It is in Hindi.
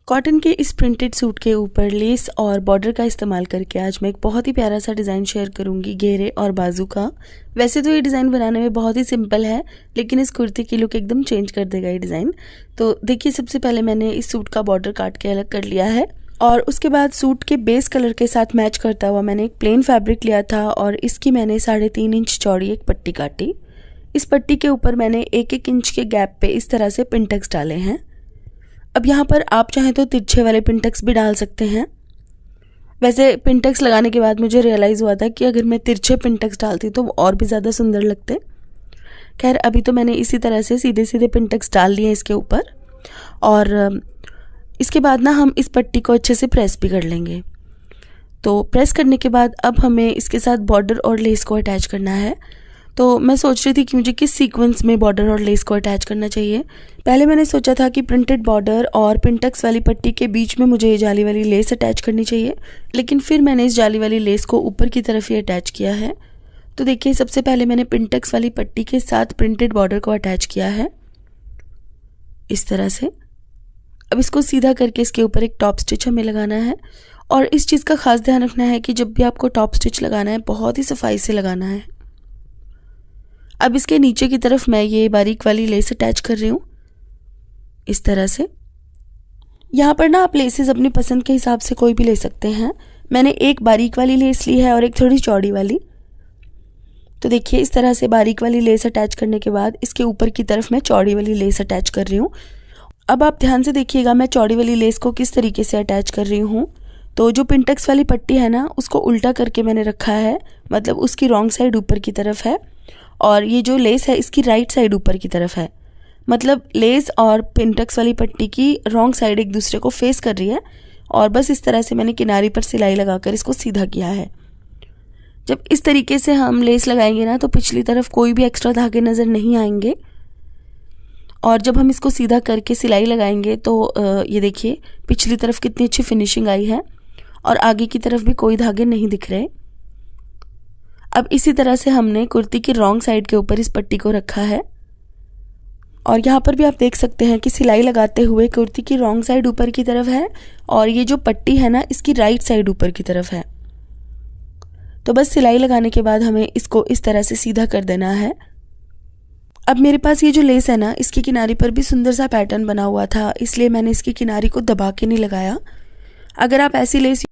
कॉटन के इस प्रिंटेड सूट के ऊपर लेस और बॉर्डर का इस्तेमाल करके आज मैं एक बहुत ही प्यारा सा डिज़ाइन शेयर करूंगी घेरे और बाजू का। वैसे तो ये डिज़ाइन बनाने में बहुत ही सिंपल है, लेकिन इस कुर्ती की लुक एकदम चेंज कर देगा ये डिज़ाइन। तो देखिए, सबसे पहले मैंने इस सूट का बॉर्डर काट के अलग कर लिया है और उसके बाद सूट के बेस कलर के साथ मैच करता हुआ मैंने एक प्लेन फैब्रिक लिया था और इसकी मैंने 3.5 इंच चौड़ी एक पट्टी काटी। इस पट्टी के ऊपर मैंने 1-1 इंच के गैप पे इस तरह से पिनटक्स डाले हैं। अब यहाँ पर आप चाहें तो तिरछे वाले पिनटक्स भी डाल सकते हैं। वैसे पिनटक्स लगाने के बाद मुझे रियलाइज़ हुआ था कि अगर मैं तिरछे पिनटक्स डालती तो वो और भी ज़्यादा सुंदर लगते। खैर, अभी तो मैंने इसी तरह से सीधे सीधे पिनटक्स डाल लिए इसके ऊपर और इसके बाद ना हम इस पट्टी को अच्छे से प्रेस भी कर लेंगे। तो प्रेस करने के बाद अब हमें इसके साथ बॉर्डर और लेस को अटैच करना है। तो मैं सोच रही थी कि मुझे किस सीक्वेंस में बॉर्डर और लेस को अटैच करना चाहिए। पहले मैंने सोचा था कि प्रिंटेड बॉर्डर और पिनटक्स वाली पट्टी के बीच में मुझे ये जाली वाली लेस अटैच करनी चाहिए, लेकिन फिर मैंने इस जाली वाली लेस को ऊपर की तरफ ही अटैच किया है। तो देखिए, सबसे पहले मैंने पिनटक्स वाली पट्टी के साथ प्रिंटेड बॉर्डर को अटैच किया है इस तरह से। अब इसको सीधा करके इसके ऊपर एक टॉप स्टिच हमें लगाना है और इस चीज़ का खास ध्यान रखना है कि जब भी आपको टॉप स्टिच लगाना है बहुत ही सफाई से लगाना है। अब इसके नीचे की तरफ मैं ये बारीक वाली लेस अटैच कर रही हूँ इस तरह से। यहाँ पर ना आप लेसेस अपनी पसंद के हिसाब से कोई भी ले सकते हैं। मैंने एक बारीक वाली लेस ली है और एक थोड़ी चौड़ी वाली। तो देखिए, इस तरह से बारीक वाली लेस अटैच करने के बाद इसके ऊपर की तरफ मैं चौड़ी वाली लेस अटैच कर रही हूँ। अब आप ध्यान से देखिएगा मैं चौड़ी वाली लेस को किस तरीके से अटैच कर रही हूँ। तो जो पिनटक्स वाली पट्टी है ना, उसको उल्टा करके मैंने रखा है, मतलब उसकी रॉन्ग साइड ऊपर की तरफ है और ये जो लेस है इसकी राइट साइड ऊपर की तरफ है। मतलब लेस और पिनटक्स वाली पट्टी की रॉन्ग साइड एक दूसरे को फेस कर रही है और बस इस तरह से मैंने किनारी पर सिलाई लगाकर इसको सीधा किया है। जब इस तरीके से हम लेस लगाएंगे ना, तो पिछली तरफ कोई भी एक्स्ट्रा धागे नज़र नहीं आएंगे और जब हम इसको सीधा करके सिलाई लगाएंगे तो ये देखिए पिछली तरफ कितनी अच्छी फिनिशिंग आई है और आगे की तरफ भी कोई धागे नहीं दिख रहे। अब इसी तरह से हमने कुर्ती की रॉन्ग साइड के ऊपर इस पट्टी को रखा है और यहाँ पर भी आप देख सकते हैं कि सिलाई लगाते हुए कुर्ती की रॉन्ग साइड ऊपर की तरफ है और ये जो पट्टी है ना, इसकी राइट साइड ऊपर की तरफ है। तो बस सिलाई लगाने के बाद हमें इसको इस तरह से सीधा कर देना है। अब मेरे पास ये जो लेस है ना, इसकी किनारी पर भी सुंदर सा पैटर्न बना हुआ था, इसलिए मैंने इसकी किनारी को दबा के नहीं लगाया। अगर आप ऐसी लेस